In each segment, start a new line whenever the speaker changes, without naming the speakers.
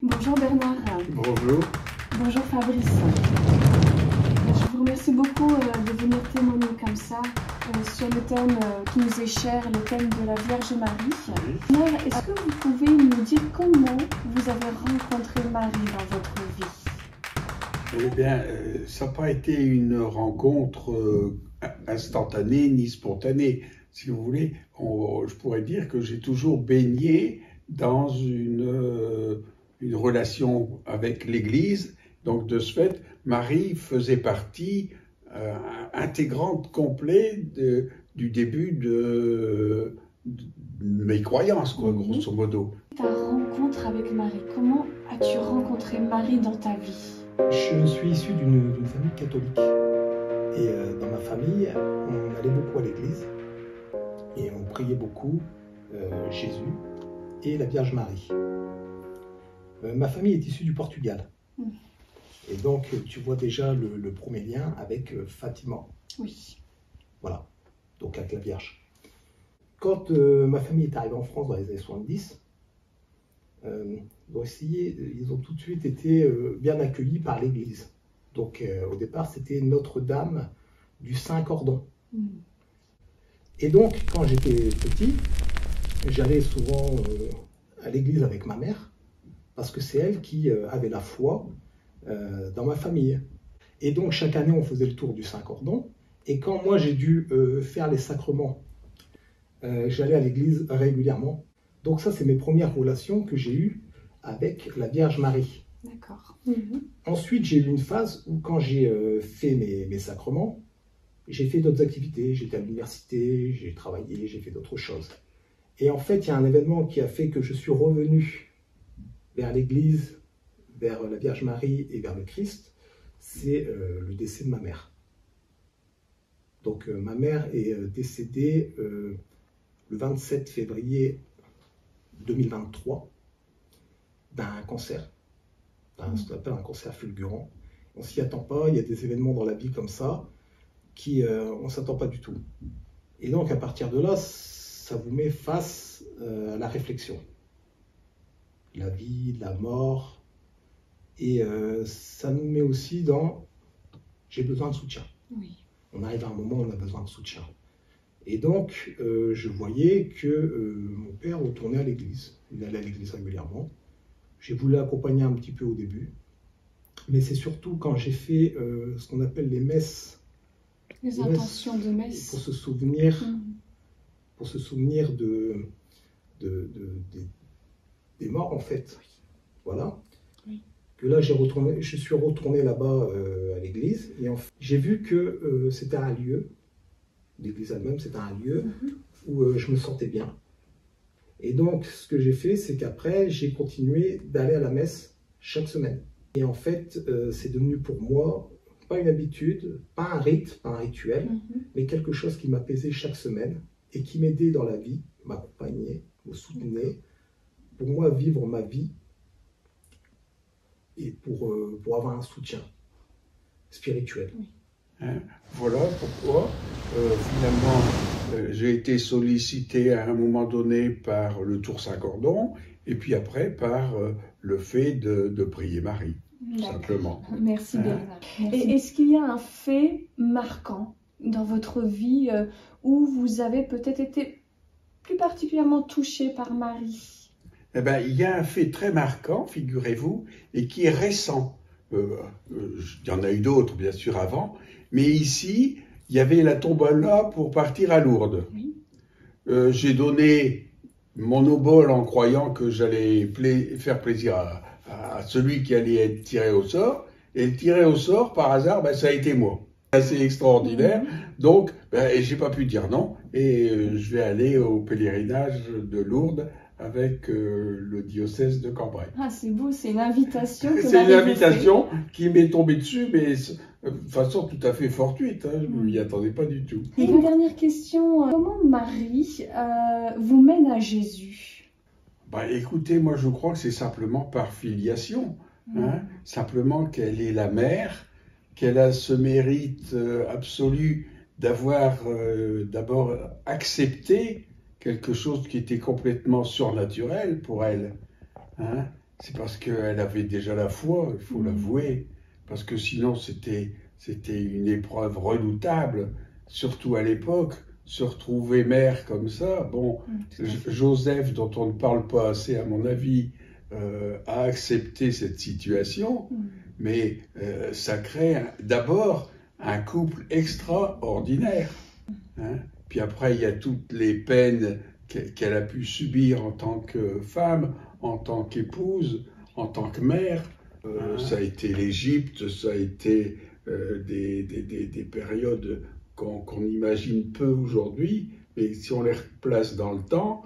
Bonjour Bernard.
Bonjour.
Bonjour Fabrice. Je vous remercie beaucoup de venir témoigner comme ça sur le thème qui nous est cher, le thème de la Vierge Marie.
Oui.
Bernard, est-ce que vous pouvez nous dire comment vous avez rencontré Marie dans votre vie?
Eh bien, ça n'a pas été une rencontre instantanée ni spontanée. Si vous voulez, je pourrais dire que j'ai toujours baigné dans une relation avec l'Église. Donc, de ce fait, Marie faisait partie intégrante, complète du début de mes croyances, quoi, grosso modo.
Ta rencontre avec Marie, comment as-tu rencontré Marie dans ta vie?
Je suis issu d'une famille catholique. Et dans ma famille, on allait beaucoup à l'église et on priait beaucoup Jésus et la Vierge Marie. Ma famille est issue du Portugal. Et donc, tu vois déjà le premier lien avec Fatima.
Oui.
Voilà, donc avec la Vierge. Quand ma famille est arrivée en France dans les années 70, ils ont tout de suite été bien accueillis par l'Église. Donc au départ, c'était Notre-Dame du Saint-Cordon. Et donc, quand j'étais petit, j'allais souvent à l'église avec ma mère, parce que c'est elle qui avait la foi dans ma famille. Et donc, chaque année, on faisait le tour du Saint-Cordon. Et quand moi, j'ai dû faire les sacrements, j'allais à l'église régulièrement. Donc ça, c'est mes premières relations que j'ai eues avec la Vierge Marie.
D'accord.
Ensuite, j'ai eu une phase où quand j'ai fait mes sacrements, j'ai fait d'autres activités. J'étais à l'université, j'ai travaillé, j'ai fait d'autres choses. Et en fait, il y a un événement qui a fait que je suis revenu vers l'Église, vers la Vierge Marie et vers le Christ. C'est le décès de ma mère. Donc ma mère est décédée le 27 février 2023 d'un cancer, ce qu'on appelle un cancer fulgurant. On ne s'y attend pas, il y a des événements dans la vie comme ça qui on ne s'attend pas du tout. Et donc à partir de là, ça vous met face à la réflexion. La vie, la mort, et ça nous met aussi dans « j'ai besoin de soutien ».
Oui.
On arrive à un moment où on a besoin de soutien. Et donc, je voyais que mon père retournait à l'église. Il allait à l'église régulièrement. J'ai voulu l'accompagner un petit peu au début. Mais c'est surtout quand j'ai fait ce qu'on appelle les messes.
Les intentions de messe.
Pour se souvenir, des morts, en fait. Voilà.
Oui.
Que là, je suis retourné là-bas à l'église. Et j'ai vu que c'était un lieu. L'église elle-même, c'est un lieu où je me sentais bien. Et donc, ce que j'ai fait, c'est qu'après, j'ai continué d'aller à la messe chaque semaine. Et en fait, c'est devenu pour moi, pas une habitude, pas un rite, pas un rituel, mais quelque chose qui m'apaisait chaque semaine et qui m'aidait dans la vie, m'accompagnait, me soutenait, pour moi, vivre ma vie et pour avoir un soutien spirituel.
Oui.
Voilà pourquoi finalement j'ai été sollicité à un moment donné par le Tour Saint-Cordon et puis après par le fait de prier Marie, simplement.
Merci Bernard. Et est-ce qu'il y a un fait marquant dans votre vie où vous avez peut-être été plus particulièrement touché par Marie?
Eh bien, il y a un fait très marquant, figurez-vous, et qui est récent. Il y en a eu d'autres, bien sûr, avant. Mais ici, il y avait la tombola pour partir à Lourdes.
Oui.
J'ai donné mon obole en croyant que j'allais faire plaisir à celui qui allait être tiré au sort. Et le tiré au sort, par hasard, ça a été moi. Assez extraordinaire. Donc, j'ai pas pu dire non. Et je vais aller au pèlerinage de Lourdes avec le diocèse de Cambrai.
Ah, c'est beau, c'est une invitation.
C'est une invitation qui m'est tombée dessus, mais de façon tout à fait fortuite. Je ne m'y attendais pas du tout.
Et une dernière question, comment Marie vous mène à Jésus?
Écoutez, moi je crois que c'est simplement par filiation. Simplement qu'elle est la mère, qu'elle a ce mérite absolu d'avoir d'abord accepté quelque chose qui était complètement surnaturel pour elle. c'est parce qu'elle avait déjà la foi, il faut l'avouer. Parce que sinon, c'était une épreuve redoutable, surtout à l'époque. Se retrouver mère comme ça, bon, Joseph, dont on ne parle pas assez à mon avis, a accepté cette situation, mais ça crée d'abord un couple extraordinaire. Hein. Puis après, il y a toutes les peines qu'elle a pu subir en tant que femme, en tant qu'épouse, en tant que mère. Ça a été l'Égypte, ça a été des périodes qu'on imagine peu aujourd'hui, mais si on les replace dans le temps,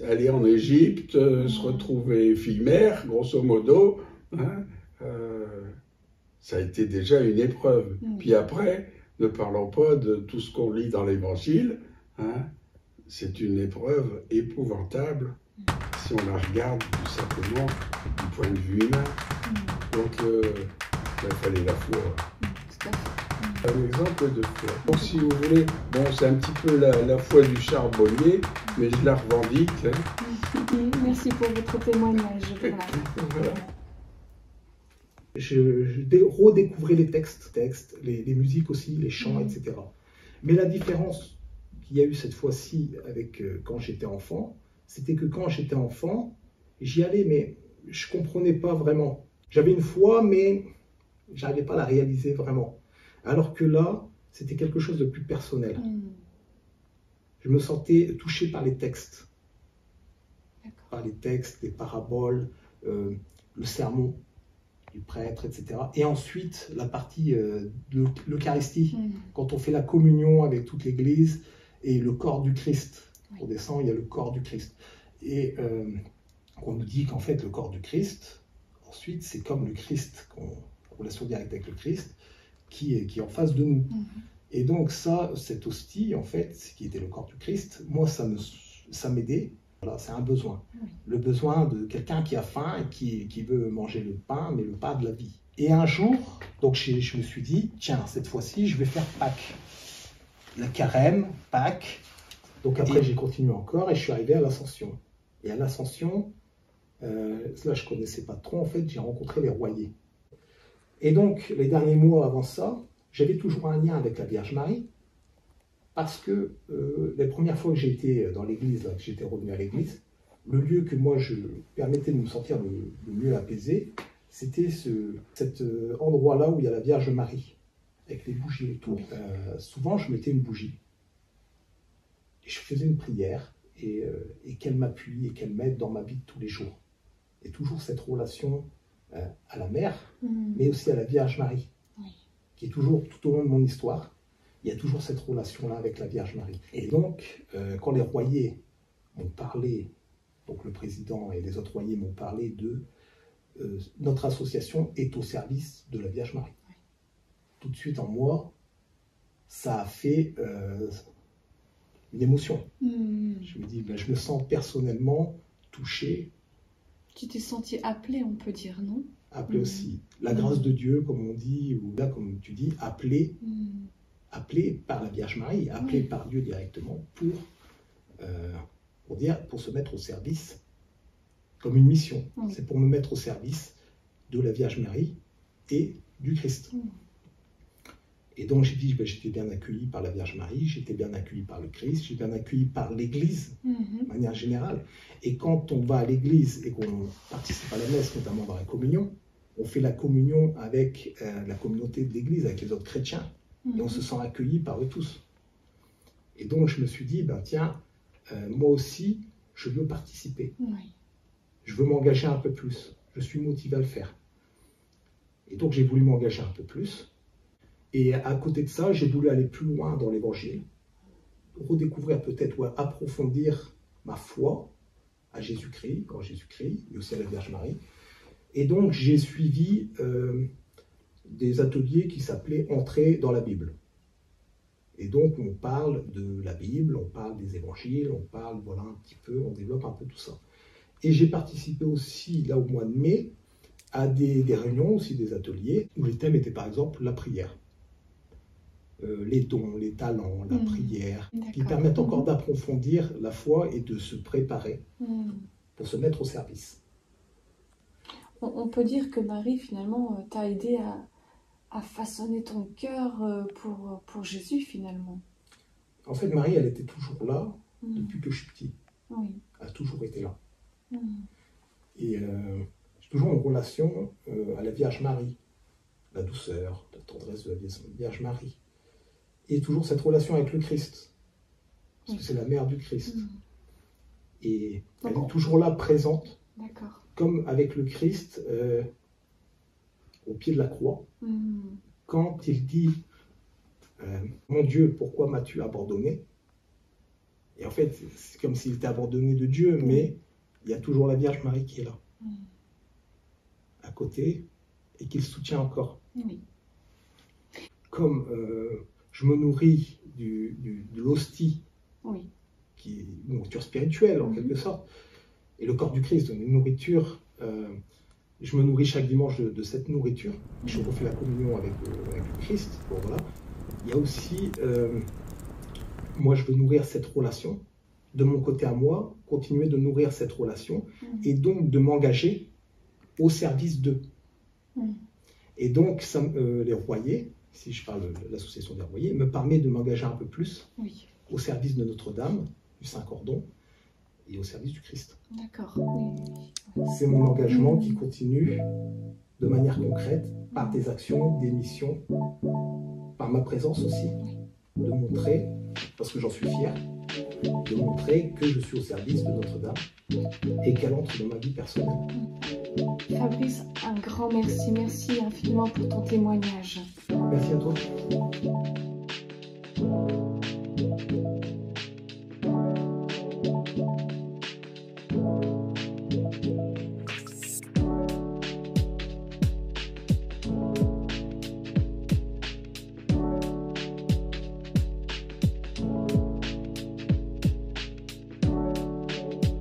aller en Égypte, se retrouver fille-mère, grosso modo, hein, ça a été déjà une épreuve. Puis après, ne parlons pas de tout ce qu'on lit dans l'Évangile, hein, c'est une épreuve épouvantable si on la regarde tout simplement du point de vue humain. Donc, il fallait la foi. Un exemple de foi. Donc, si vous voulez, bon, c'est un petit peu la foi du charbonnier, mais je la revendique. Hein.
Merci pour votre témoignage.
Voilà. Je redécouvrais les textes, les musiques aussi, les chants, etc. Mais la différence qu'il y a eu cette fois-ci avec quand j'étais enfant, c'était que quand j'étais enfant, j'y allais, mais je ne comprenais pas vraiment. J'avais une foi, mais je n'arrivais pas à la réaliser vraiment. Alors que là, c'était quelque chose de plus personnel. Je me sentais touché par les textes. Par les textes, les paraboles, le sermon du prêtre, etc. Et ensuite, la partie de l'Eucharistie, quand on fait la communion avec toute l'Église et le corps du Christ. On descend, il y a le corps du Christ. Et on nous dit qu'en fait, le corps du Christ, ensuite, c'est comme le Christ, relation directe avec le Christ, qui est en face de nous. Et donc ça, cette hostie, en fait, qui était le corps du Christ, moi, ça m'aidait. Voilà, c'est un besoin. Le besoin de quelqu'un qui a faim et qui veut manger le pain, mais le pain de la vie. Et un jour, donc je me suis dit, tiens, cette fois-ci, je vais faire Pâques. Le carême, Pâques. Donc après, j'ai continué encore et je suis arrivé à l'Ascension. Et à l'Ascension, là, je ne connaissais pas trop, en fait, j'ai rencontré les Royers. Et donc, les derniers mois avant ça, j'avais toujours un lien avec la Vierge Marie, parce que les premières fois que j'ai été dans l'église, que j'étais revenu à l'église, le lieu que moi je permettais de me sentir le mieux apaisé, c'était cet endroit-là où il y a la Vierge Marie, avec les bougies autour. Souvent, je mettais une bougie, et je faisais une prière, et qu'elle m'appuie et qu'elle m'aide dans ma vie de tous les jours. Et toujours cette relation à la mère, mais aussi à la Vierge Marie, qui est toujours tout au long de mon histoire. Il y a toujours cette relation-là avec la Vierge Marie. Et donc, quand les Royers m'ont parlé, donc le président et les autres Royers m'ont parlé de notre association est au service de la Vierge Marie. Tout de suite en moi, ça a fait une émotion. Je me dis, ben, je me sens personnellement touché.
Tu t'es senti appelé, on peut dire, non?
Appelé aussi. La grâce de Dieu, comme on dit, ou là, comme tu dis, appelé. Appelé par la Vierge Marie, appelé par Dieu directement pour se mettre au service, comme une mission. C'est pour me mettre au service de la Vierge Marie et du Christ. Et donc j'ai dit, ben, j'étais bien accueilli par la Vierge Marie, j'étais bien accueilli par le Christ, j'étais bien accueilli par l'Église, de manière générale. Et quand on va à l'Église et qu'on participe à la messe, notamment dans la communion, on fait la communion avec la communauté de l'Église, avec les autres chrétiens. Et on se sent accueilli par eux tous. Et donc je me suis dit, ben tiens, moi aussi, je veux participer. Je veux m'engager un peu plus. Je suis motivé à le faire. Et donc j'ai voulu m'engager un peu plus. Et à côté de ça, j'ai voulu aller plus loin dans l'Évangile, redécouvrir peut-être ou approfondir ma foi à Jésus-Christ, en Jésus-Christ, mais aussi à la Vierge Marie. Et donc j'ai suivi des ateliers qui s'appelaient « Entrer dans la Bible ». Et donc on parle de la Bible, on parle des évangiles, on parle, voilà un petit peu, on développe un peu tout ça. Et j'ai participé aussi, là au mois de mai, à des réunions, aussi des ateliers, où les thèmes étaient par exemple la prière, les dons, les talents, la prière, qui permettent encore d'approfondir la foi et de se préparer pour se mettre au service.
On peut dire que Marie, finalement, t'a aidé à façonner ton cœur pour Jésus, finalement.
En fait, Marie, elle était toujours là
Mm.
depuis que je suis petit.
Oui.
Elle a toujours été là.
Mm.
Et j'ai toujours une relation à la Vierge Marie, la douceur, la tendresse de la Vierge Marie. Et toujours cette relation avec le Christ, parce que c'est la mère du Christ.
Mm.
Et elle
Donc,
est toujours là, présente,
d'accord.
comme avec le Christ au pied de la croix.
Mm.
Quand il dit mon Dieu, pourquoi m'as-tu abandonné? Et en fait, c'est comme s'il était abandonné de Dieu, mais il y a toujours la Vierge Marie qui est là, à côté, et qui le soutient encore.
Oui.
Comme je me nourris de l'hostie,
Oui.
qui est une nourriture spirituelle en quelque sorte, et le corps du Christ donne une nourriture, je me nourris chaque dimanche de cette nourriture, je refais la communion avec le Christ. Bon, voilà. Il y a aussi, moi je veux nourrir cette relation, de mon côté à moi, continuer de nourrir cette relation, et donc de m'engager au service d'eux. Et donc ça, les Royers, si je parle de l'association des Royers, me permet de m'engager un peu plus au service de Notre-Dame, du Saint-Cordon, et au service du Christ.
D'accord. Oui.
C'est mon engagement qui continue de manière concrète, par des actions, des missions, par ma présence aussi, de montrer, parce que j'en suis fier, de montrer que je suis au service de Notre-Dame et qu'elle entre dans ma vie personnelle.
Fabrice, un grand merci. Merci infiniment pour ton témoignage.
Merci à toi.